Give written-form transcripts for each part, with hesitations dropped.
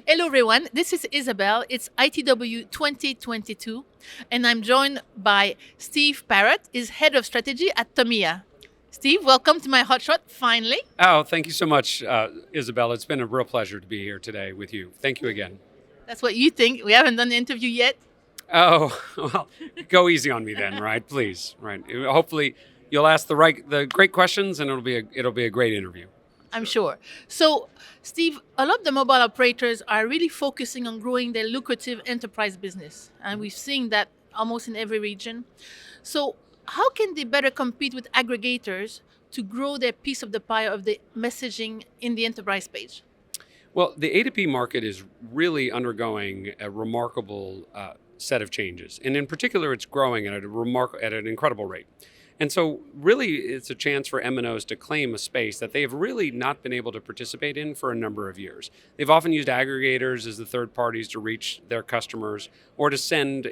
Hello, everyone. This is Isabel. It's ITW 2022, and I'm joined by Steve Parrott, is head of strategy at TOMIA. Steve, welcome to my hotshot. Finally, Oh, thank you so much, Isabel. It's been a real pleasure to be here today with you. Thank you again. that's what you think. We haven't done the interview yet. Oh, well, go easy on me then, right? Please, right. Hopefully, you'll ask the great questions, and it'll be a great interview. I'm sure. So, Steve, a lot of the mobile operators are really focusing on growing their lucrative enterprise business, and we've seen that almost in every region. So, how can they better compete with aggregators to grow their piece of the pie of the messaging in the enterprise page? Well, the A2P market is really undergoing a remarkable set of changes, and in particular, it's growing at at an incredible rate. And so, really, it's a chance for MNOs to claim a space that they have really not been able to participate in for a number of years. They've often used aggregators as the third parties to reach their customers or to send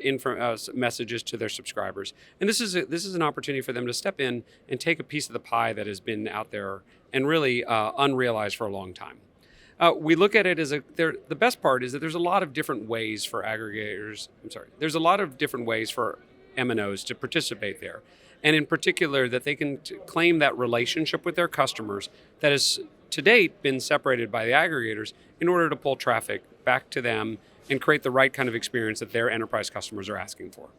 messages to their subscribers. And this is an opportunity for them to step in and take a piece of the pie that has been out there and really unrealized for a long time. We look at it as the best part is that there's a lot of different ways for aggregators. There's a lot of different ways for MNOs to participate there. And in particular, that they can claim that relationship with their customers that has to date been separated by the aggregators in order to pull traffic back to them and create the right kind of experience that their enterprise customers are asking for.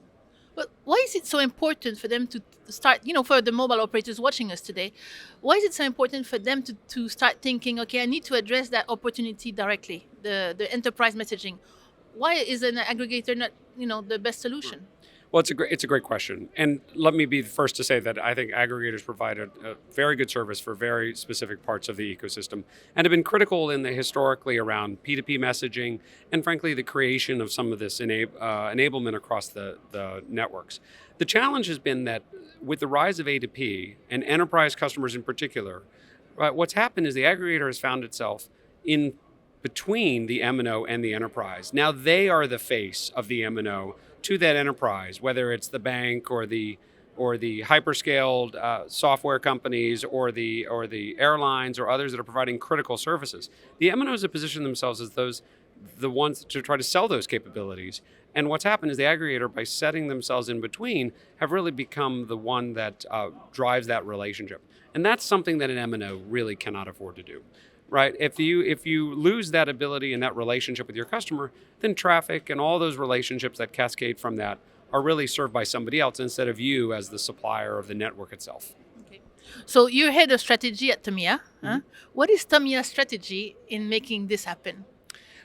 But why is it so important for them to start, for the mobile operators watching us today, why is it so important for them to start thinking, okay, I need to address that opportunity directly, the enterprise messaging? Why is an aggregator not, the best solution? Well, it's a great question. And let me be the first to say that I think aggregators provide a very good service for very specific parts of the ecosystem and have been critical in the historically around P2P messaging and frankly, the creation of some of this enablement across the networks. The challenge has been that with the rise of A2P and enterprise customers in particular, what's happened is the aggregator has found itself in between the MNO and the enterprise. Now they are the face of the MNO to that enterprise, whether it's the bank or the hyperscaled software companies or the airlines or others that are providing critical services. The MNOs have positioned themselves as the ones to try to sell those capabilities. And what's happened is the aggregator, by setting themselves in between, have really become the one that drives that relationship. And that's something that an MNO really cannot afford to do. Right. If you lose that ability and that relationship with your customer, then traffic and all those relationships that cascade from that are really served by somebody else instead of you as the supplier of the network itself. Okay. So you're head of strategy at TOMIA. Huh? What is TOMIA's strategy in making this happen?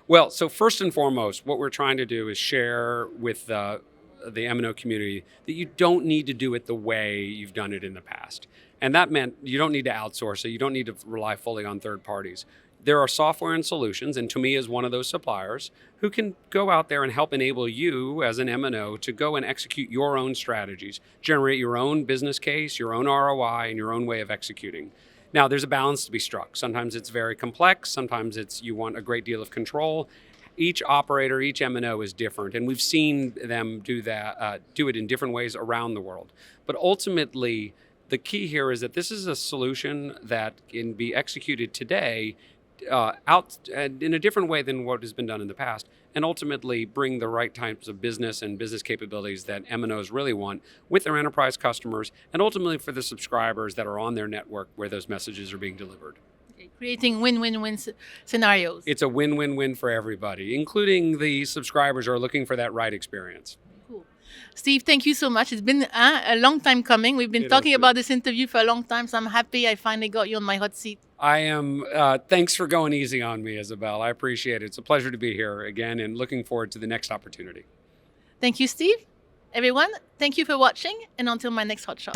Well, so first and foremost, what we're trying to do is share with the MNO community that you don't need to do it the way you've done it in the past. And that meant you don't need to outsource it. You don't need to rely fully on third parties. There are software and solutions, and TOMIA is one of those suppliers, who can go out there and help enable you as an MNO to go and execute your own strategies, generate your own business case, your own ROI, and your own way of executing. Now, there's a balance to be struck. Sometimes it's very complex. Sometimes you want a great deal of control. Each operator, each MNO is different, and we've seen them do it in different ways around the world. But ultimately, the key here is that this is a solution that can be executed today out in a different way than what has been done in the past, and ultimately bring the right types of business and business capabilities that MNOs really want with their enterprise customers, and ultimately for the subscribers that are on their network where those messages are being delivered. Okay, creating win-win-win scenarios. It's a win-win-win for everybody, including the subscribers who are looking for that right experience. Cool. Steve, thank you so much. It's been a long time coming. We've been talking about this interview for a long time, so I'm happy I finally got you on my hot seat. I am. Thanks for going easy on me, Isabel. I appreciate it. It's a pleasure to be here again and looking forward to the next opportunity. Thank you, Steve. Everyone, thank you for watching, and until my next hot shot.